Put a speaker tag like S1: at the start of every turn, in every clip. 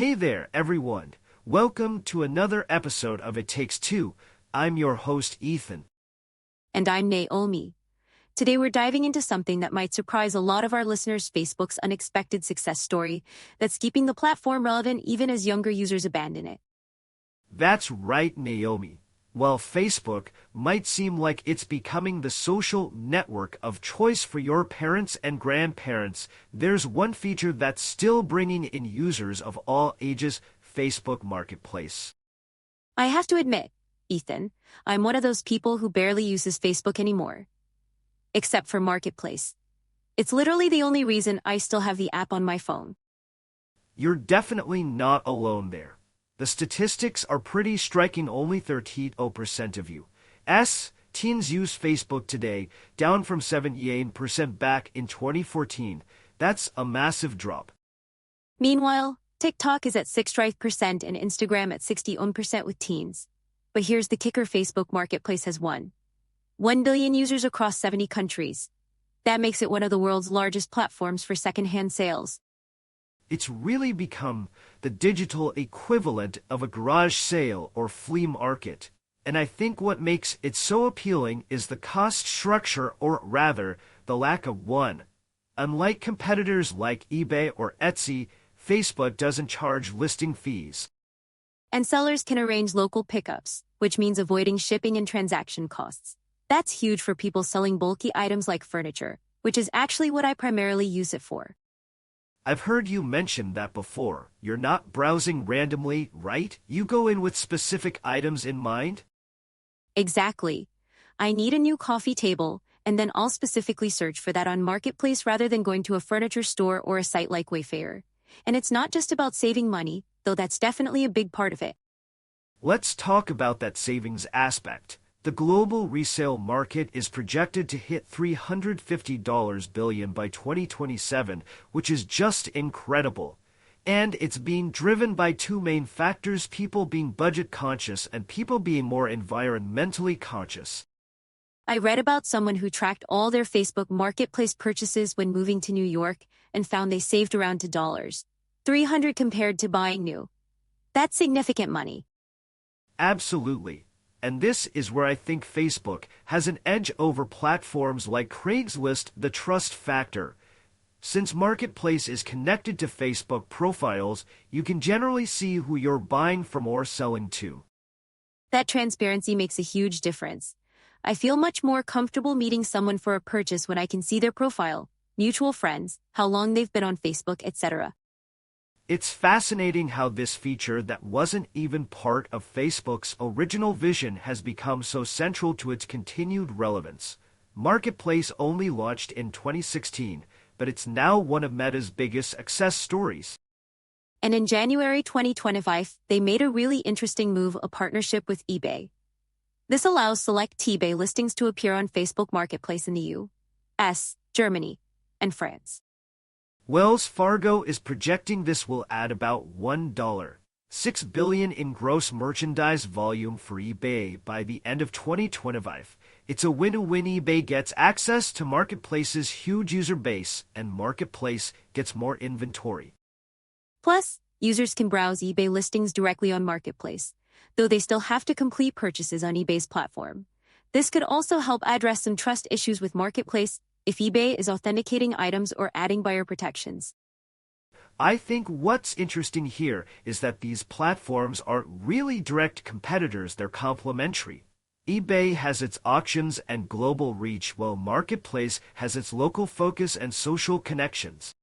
S1: Hey there, everyone. Welcome to another episode of It Takes Two. I'm your host, Ethan.
S2: And I'm Naomi. Today we're diving into something that might surprise a lot of our listeners: Facebook's unexpected success story that's keeping the platform relevant even as younger users abandon it.
S1: That's right, Naomi. While Facebook might seem like it's becoming the social network of choice for your parents and grandparents, there's one feature that's still bringing in users of all ages: Facebook Marketplace.
S2: I have to admit, Ethan, I'm one of those people who barely uses Facebook anymore. Except for Marketplace. It's literally the only reason I still have the app on my phone.
S1: You're definitely not alone there. The statistics are pretty striking. Only 30% of U.S. teens use Facebook today, down from 78% back in 2014. That's a massive drop.
S2: Meanwhile, TikTok is at 65% and Instagram at 61% with teens. But here's the kicker: Facebook Marketplace has 1 billion users across 70 countries. That makes it one of the world's largest platforms for secondhand sales.
S1: It's really become the digital equivalent of a garage sale or flea market. And I think what makes it so appealing is the cost structure, or rather, the lack of one. Unlike competitors like eBay or Etsy, Facebook doesn't charge listing fees.
S2: And sellers can arrange local pickups, which means avoiding shipping and transaction costs. That's huge for people selling bulky items like furniture, which is actually what I primarily use it for.
S1: I've heard you mention that before. You're not browsing randomly, right? You go in with specific items in mind?
S2: Exactly. I need a new coffee table, and then I'll specifically search for that on Marketplace rather than going to a furniture store or a site like Wayfair. And it's not just about saving money, though that's definitely a big part of it.
S1: Let's talk about that savings aspect. The global resale market is projected to hit $350 billion by 2027, which is just incredible. And it's being driven by two main factors: people being budget conscious and people being more environmentally conscious.
S2: I read about someone who tracked all their Facebook Marketplace purchases when moving to New York and found they saved around $300 compared to buying new. That's significant money.
S1: Absolutely. And this is where I think Facebook has an edge over platforms like Craigslist: the trust factor. Since Marketplace is connected to Facebook profiles, you can generally see who you're buying from or selling to.
S2: That transparency makes a huge difference. I feel much more comfortable meeting someone for a purchase when I can see their profile, mutual friends, how long they've been on Facebook, etc.
S1: It's fascinating how this feature that wasn't even part of Facebook's original vision has become so central to its continued relevance. Marketplace only launched in 2016, but it's now one of Meta's biggest success stories.
S2: And in January 2025, they made a really interesting move: a partnership with eBay. This allows select eBay listings to appear on Facebook Marketplace in the U.S., Germany, and France.
S1: Wells Fargo is projecting this will add about $1.6 billion in gross merchandise volume for eBay by the end of 2025. It's a win-win. eBay gets access to Marketplace's huge user base, and Marketplace gets more inventory.
S2: Plus, users can browse eBay listings directly on Marketplace, though they still have to complete purchases on eBay's platform. This could also help address some trust issues with Marketplace if eBay is authenticating items or adding buyer protections.
S1: I think what's interesting here is that these platforms aren't really direct competitors. They're complementary. eBay has its auctions and global reach, while Marketplace has its local focus and social connections.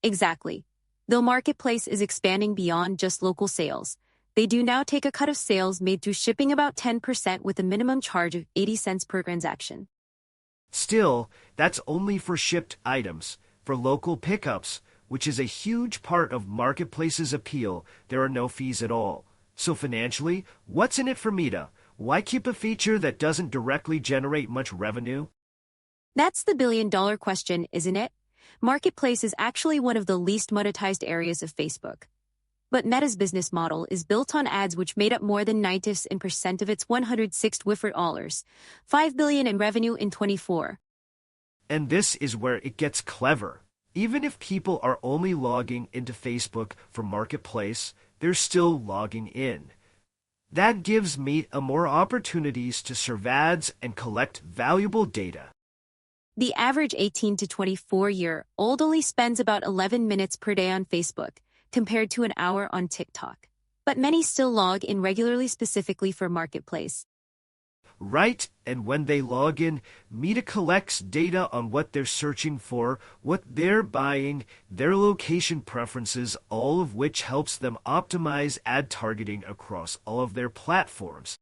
S2: Exactly. Though Marketplace is expanding beyond just local sales, they do now take a cut of sales made through shipping, about 10%, with a minimum charge of 80 cents per transaction.
S1: Still, that's only for shipped items. For local pickups, which is a huge part of Marketplace's appeal, there are no fees at all. So financially, what's in it for Meta? Why keep a feature that doesn't directly generate much revenue?
S2: That's the billion-dollar question, isn't it? Marketplace is actually one of the least monetized areas of Facebook. But Meta's business model is built on ads, which made up more than 90% of its $106 $5 billion in revenue in 24.
S1: And this is where it gets clever. Even if people are only logging into Facebook for Marketplace, they're still logging in. That gives Meta more opportunities to serve ads and collect valuable data.
S2: The average 18 to 24-year-old only spends about 11 minutes per day on Facebook, compared to an hour on TikTok. But many still log in regularly specifically for Marketplace.
S1: Right, and when they log in, Meta collects data on what they're searching for, what they're buying, their location preferences, all of which helps them optimize ad targeting across all of their platforms.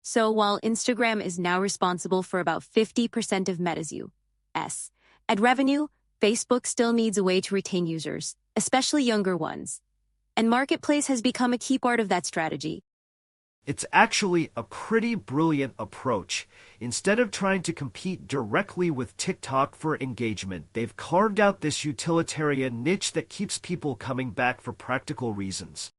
S2: So while Instagram is now responsible for about 50% of Meta's U.S. ad revenue, Facebook still needs a way to retain users, especially younger ones. And Marketplace has become a key part of that strategy.
S1: It's actually a pretty brilliant approach. Instead of trying to compete directly with TikTok for engagement, they've carved out this utilitarian niche that keeps people coming back for practical reasons.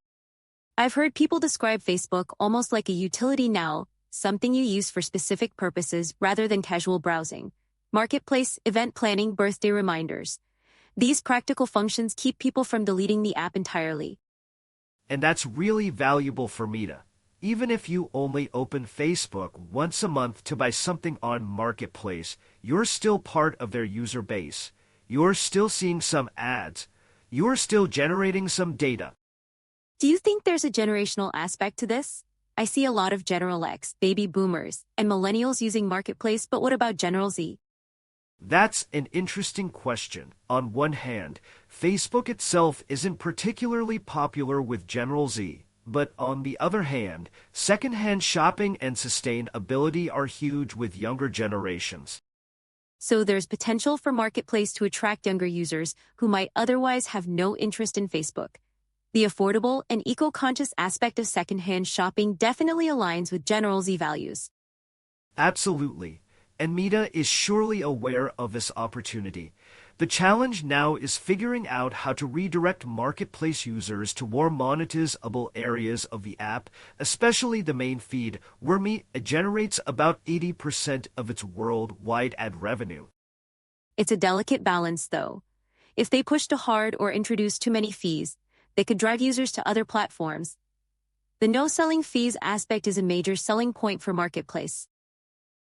S2: I've heard people describe Facebook almost like a utility now, something you use for specific purposes rather than casual browsing. Marketplace, event planning, birthday reminders. These practical functions keep people from deleting the app entirely.
S1: And that's really valuable for Meta. Even if you only open Facebook once a month to buy something on Marketplace, you're still part of their user base. You're still seeing some ads. You're still generating some data.
S2: Do you think there's a generational aspect to this? I see a lot of General X, baby boomers, and millennials using Marketplace, but what about General Z?
S1: That's an interesting question. On one hand, Facebook itself isn't particularly popular with General Z. But on the other hand, secondhand shopping and sustainability are huge with younger generations.
S2: So there's potential for Marketplace to attract younger users who might otherwise have no interest in Facebook. The affordable and eco-conscious aspect of secondhand shopping definitely aligns with General Z values.
S1: Absolutely. And Meta is surely aware of this opportunity. The challenge now is figuring out how to redirect Marketplace users to more monetizable areas of the app, especially the main feed, where Meta generates about 80% of its worldwide ad revenue.
S2: It's a delicate balance, though. If they push too hard or introduce too many fees, they could drive users to other platforms. The no-selling fees aspect is a major selling point for Marketplace.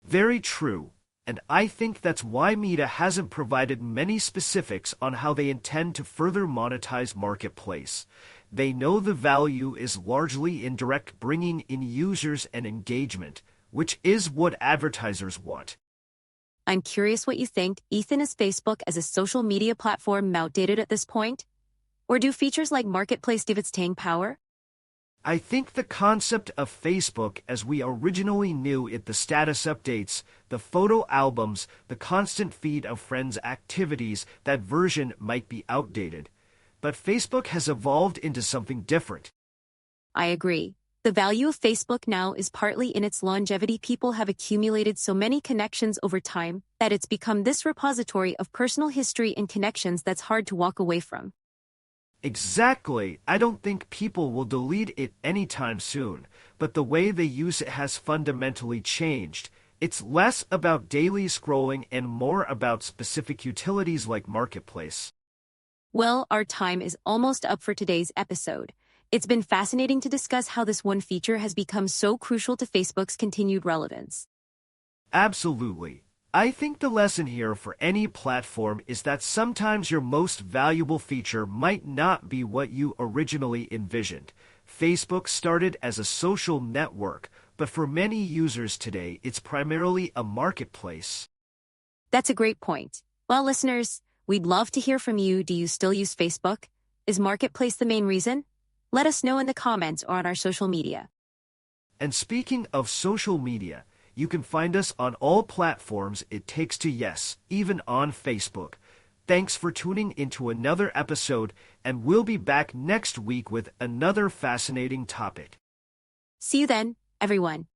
S1: Very true. And I think that's why Meta hasn't provided many specifics on how they intend to further monetize Marketplace. They know the value is largely in direct bringing in users and engagement, which is what advertisers want.
S2: I'm curious what you think. Ethan, is Facebook as a social media platform outdated at this point? Or do features like Marketplace give it staying power?
S1: I think the concept of Facebook as we originally knew it, the status updates, the photo albums, the constant feed of friends' activities, that version might be outdated. But Facebook has evolved into something different.
S2: I agree. The value of Facebook now is partly in its longevity. People have accumulated so many connections over time that it's become this repository of personal history and connections that's hard to walk away from.
S1: Exactly. I don't think people will delete it anytime soon, but the way they use it has fundamentally changed. It's less about daily scrolling and more about specific utilities like Marketplace.
S2: Well, our time is almost up for today's episode. It's been fascinating to discuss how this one feature has become so crucial to Facebook's continued relevance.
S1: Absolutely. I think the lesson here for any platform is that sometimes your most valuable feature might not be what you originally envisioned. Facebook started as a social network, but for many users today, it's primarily a marketplace.
S2: That's a great point. Well, listeners, we'd love to hear from you. Do you still use Facebook? Is Marketplace the main reason? Let us know in the comments or on our social media.
S1: And speaking of social media, you can find us on all platforms it takes to yes, even on Facebook. Thanks for tuning into another episode, and we'll be back next week with another fascinating topic.
S2: See you then, everyone.